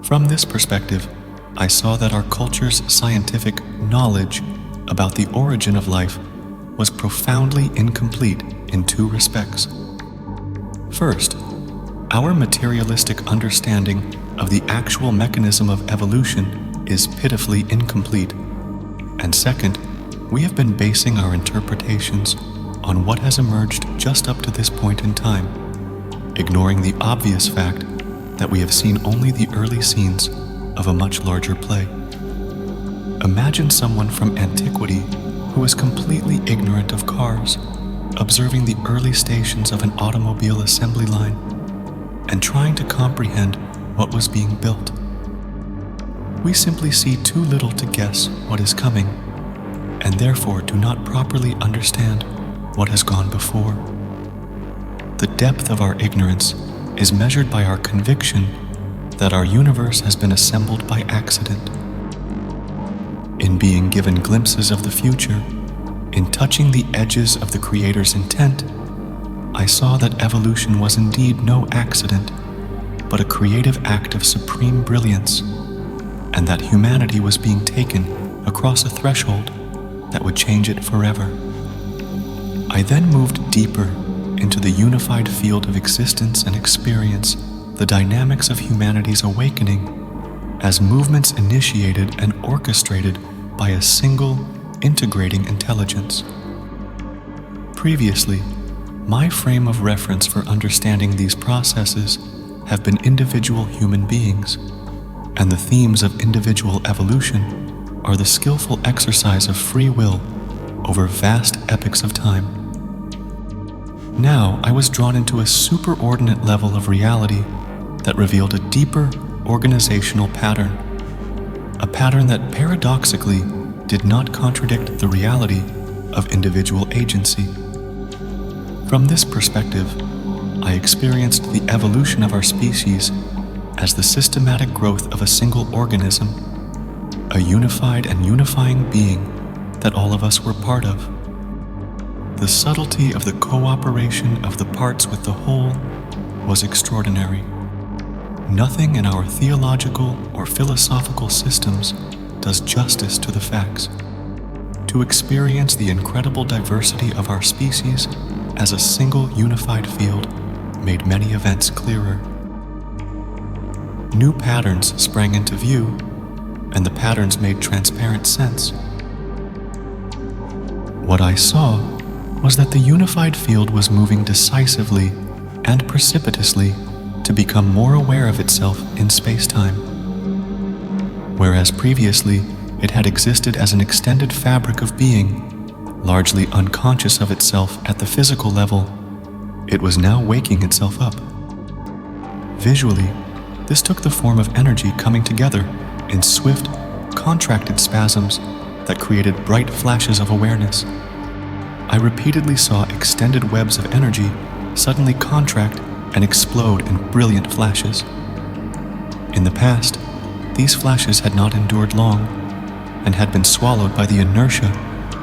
From this perspective, I saw that our culture's scientific knowledge about the origin of life was profoundly incomplete in two respects. First, our materialistic understanding of the actual mechanism of evolution is pitifully incomplete. And second, we have been basing our interpretations on what has emerged just up to this point in time, ignoring the obvious fact that we have seen only the early scenes of a much larger play. Imagine someone from antiquity who is completely ignorant of cars, observing the early stations of an automobile assembly line and trying to comprehend what was being built. We simply see too little to guess what is coming, and therefore do not properly understand what has gone before. The depth of our ignorance is measured by our conviction that our universe has been assembled by accident. In being given glimpses of the future, in touching the edges of the Creator's intent, I saw that evolution was indeed no accident, but a creative act of supreme brilliance, and that humanity was being taken across a threshold that would change it forever. I then moved deeper into the unified field of existence and experience the dynamics of humanity's awakening as movements initiated and orchestrated by a single, integrating intelligence. Previously, my frame of reference for understanding these processes have been individual human beings, and the themes of individual evolution are the skillful exercise of free will over vast epochs of time. Now I was drawn into a superordinate level of reality that revealed a deeper organizational pattern, a pattern that paradoxically did not contradict the reality of individual agency. From this perspective, I experienced the evolution of our species as the systematic growth of a single organism, a unified and unifying being that all of us were part of. The subtlety of the cooperation of the parts with the whole was extraordinary. Nothing in our theological or philosophical systems does justice to the facts. To experience the incredible diversity of our species as a single unified field made many events clearer. New patterns sprang into view, and the patterns made transparent sense. What I saw was that the unified field was moving decisively and precipitously to become more aware of itself in space-time. Whereas previously it had existed as an extended fabric of being, largely unconscious of itself at the physical level, it was now waking itself up. Visually, this took the form of energy coming together in swift, contracted spasms that created bright flashes of awareness. I repeatedly saw extended webs of energy suddenly contract and explode in brilliant flashes. In the past, these flashes had not endured long and had been swallowed by the inertia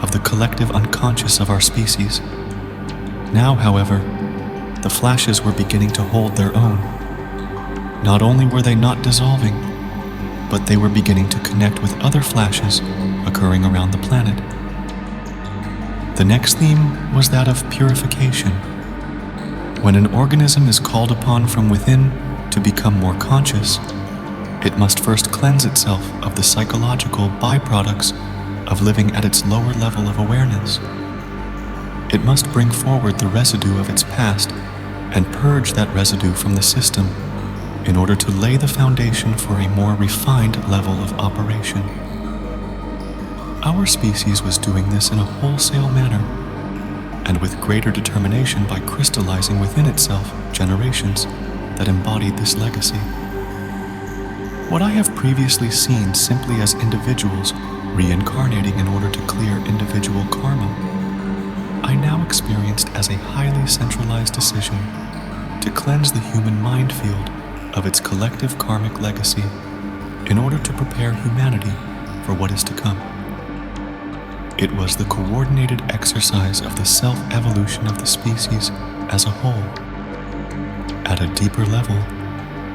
of the collective unconscious of our species. Now, however, the flashes were beginning to hold their own. Not only were they not dissolving, but they were beginning to connect with other flashes occurring around the planet. The next theme was that of purification. When an organism is called upon from within to become more conscious, it must first cleanse itself of the psychological byproducts of living at its lower level of awareness. It must bring forward the residue of its past and purge that residue from the system in order to lay the foundation for a more refined level of operation. Our species was doing this in a wholesale manner, and with greater determination by crystallizing within itself generations that embodied this legacy. What I have previously seen simply as individuals reincarnating in order to clear individual karma, I now experienced as a highly centralized decision to cleanse the human mind field of its collective karmic legacy in order to prepare humanity for what is to come. It was the coordinated exercise of the self-evolution of the species as a whole. At a deeper level,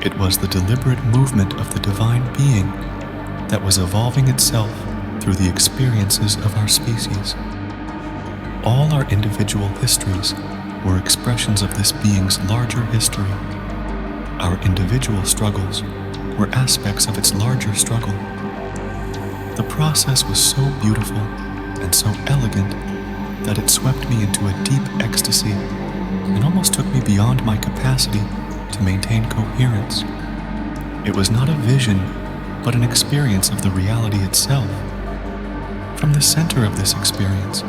It was the deliberate movement of the divine being that was evolving itself through the experiences of our species. All our individual histories were expressions of this being's larger history. Our individual struggles were aspects of its larger struggle. The process was so beautiful and so elegant that it swept me into a deep ecstasy and almost took me beyond my capacity to maintain coherence. It was not a vision, but an experience of the reality itself. From the center of this experience,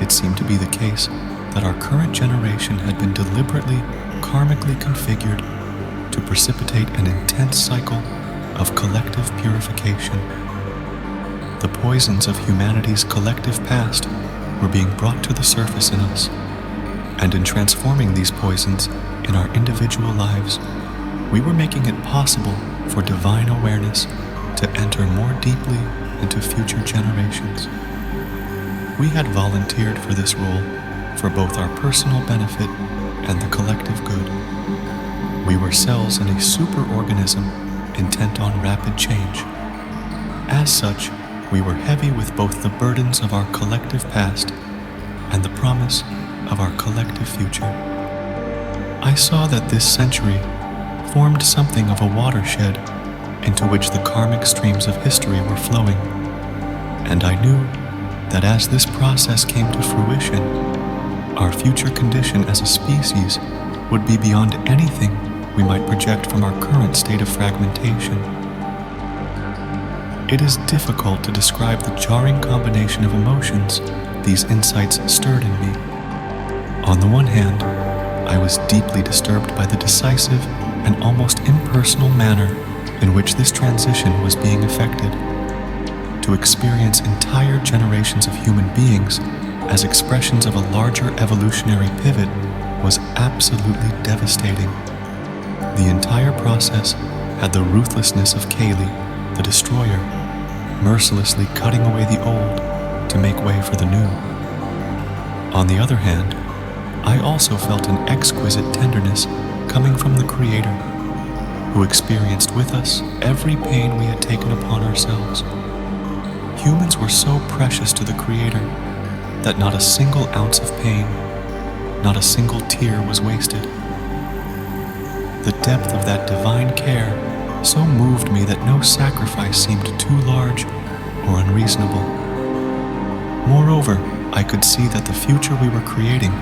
it seemed to be the case that our current generation had been deliberately, karmically configured to precipitate an intense cycle of collective purification. The poisons of humanity's collective past were being brought to the surface in us, and in transforming these poisons in our individual lives, we were making it possible for divine awareness to enter more deeply into future generations. We had volunteered for this role for both our personal benefit and the collective good. We were cells in a superorganism intent on rapid change. As such, we were heavy with both the burdens of our collective past and the promise of our collective future. I saw that this century formed something of a watershed into which the karmic streams of history were flowing, and I knew that as this process came to fruition, our future condition as a species would be beyond anything we might project from our current state of fragmentation. It is difficult to describe the jarring combination of emotions these insights stirred in me. On the one hand, I was deeply disturbed by the decisive and almost impersonal manner in which this transition was being effected. To experience entire generations of human beings as expressions of a larger evolutionary pivot was absolutely devastating. The entire process had the ruthlessness of Kingsley, the destroyer, mercilessly cutting away the old to make way for the new. On the other hand, I also felt an exquisite tenderness coming from the Creator, who experienced with us every pain we had taken upon ourselves. Humans were so precious to the Creator that not a single ounce of pain, not a single tear was wasted. The depth of that divine care so moved me that no sacrifice seemed too large or unreasonable. Moreover, I could see that the future we were creating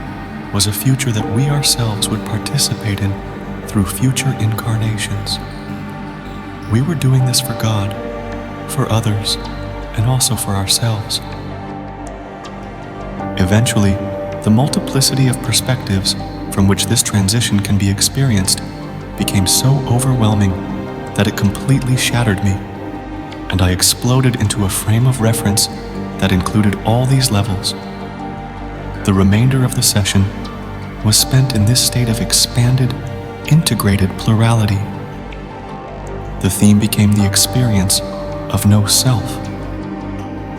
was a future that we ourselves would participate in through future incarnations. We were doing this for God, for others, and also for ourselves. Eventually, the multiplicity of perspectives from which this transition can be experienced became so overwhelming that it completely shattered me, and I exploded into a frame of reference that included all these levels. The remainder of the session was spent in this state of expanded, integrated plurality. The theme became the experience of no self.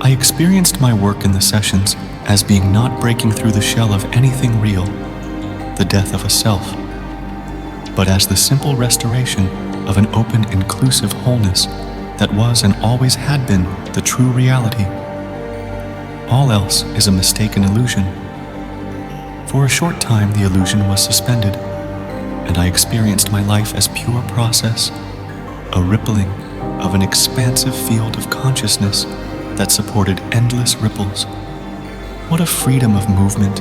I experienced my work in the sessions as being not breaking through the shell of anything real, the death of a self, but as the simple restoration of an open, inclusive wholeness that was and always had been the true reality. All else is a mistaken illusion. For a short time, the illusion was suspended, and I experienced my life as pure process, a rippling of an expansive field of consciousness that supported endless ripples. What a freedom of movement!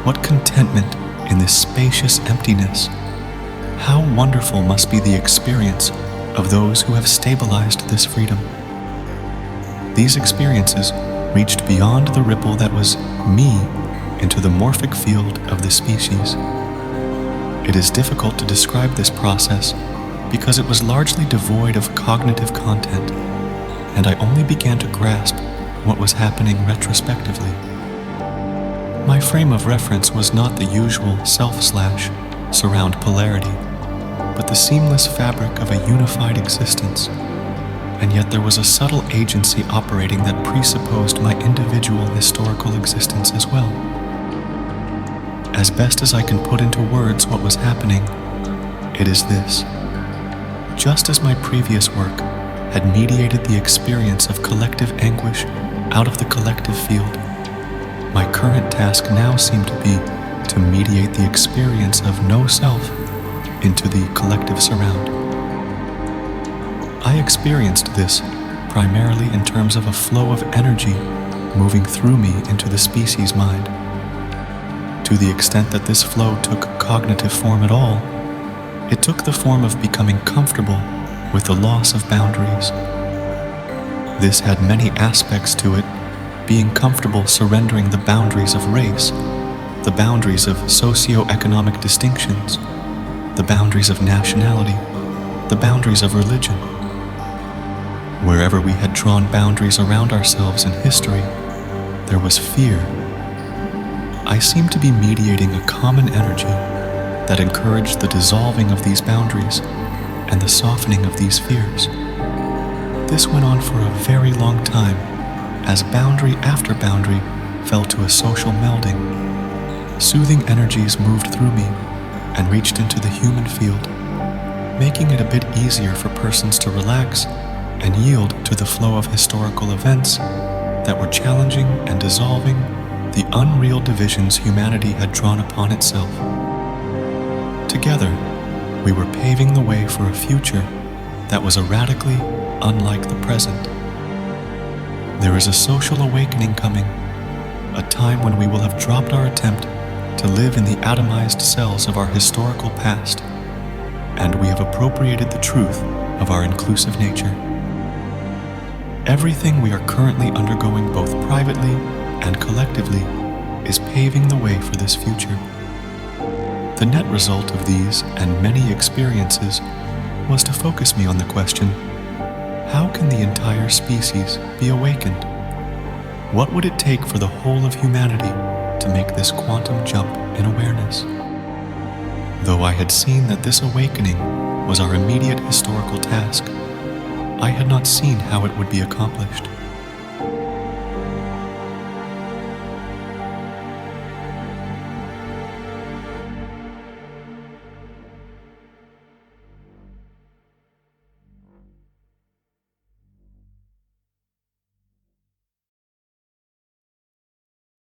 What contentment in this spacious emptiness! How wonderful must be the experience of those who have stabilized this freedom. These experiences reached beyond the ripple that was me into the morphic field of the species. It is difficult to describe this process because it was largely devoid of cognitive content, and I only began to grasp what was happening retrospectively. My frame of reference was not the usual self/surround polarity, but the seamless fabric of a unified existence, and yet there was a subtle agency operating that presupposed my individual historical existence as well. As best as I can put into words what was happening, it is this. just as my previous work had mediated the experience of collective anguish out of the collective field, my current task now seemed to be to mediate the experience of no self into the collective surround. I experienced this primarily in terms of a flow of energy moving through me into the species mind. To the extent that this flow took cognitive form at all, it took the form of becoming comfortable with the loss of boundaries. This had many aspects to it, being comfortable surrendering the boundaries of race, the boundaries of socio-economic distinctions, the boundaries of nationality, the boundaries of religion. Wherever we had drawn boundaries around ourselves in history, there was fear. I seemed to be mediating a common energy that encouraged the dissolving of these boundaries and the softening of these fears. This went on for a very long time, as boundary after boundary fell to a social melding. Soothing energies moved through me and reached into the human field, making it a bit easier for persons to relax and yield to the flow of historical events that were challenging and dissolving the unreal divisions humanity had drawn upon itself. Together, we were paving the way for a future that was radically unlike the present. There is a social awakening coming, a time when we will have dropped our attempt to live in the atomized cells of our historical past, and we have appropriated the truth of our inclusive nature. Everything we are currently undergoing both privately and collectively is paving the way for this future. The net result of these and many experiences was to focus me on the question, how can the entire species be awakened? What would it take for the whole of humanity to make this quantum jump in awareness? Though I had seen that this awakening was our immediate historical task, I had not seen how it would be accomplished.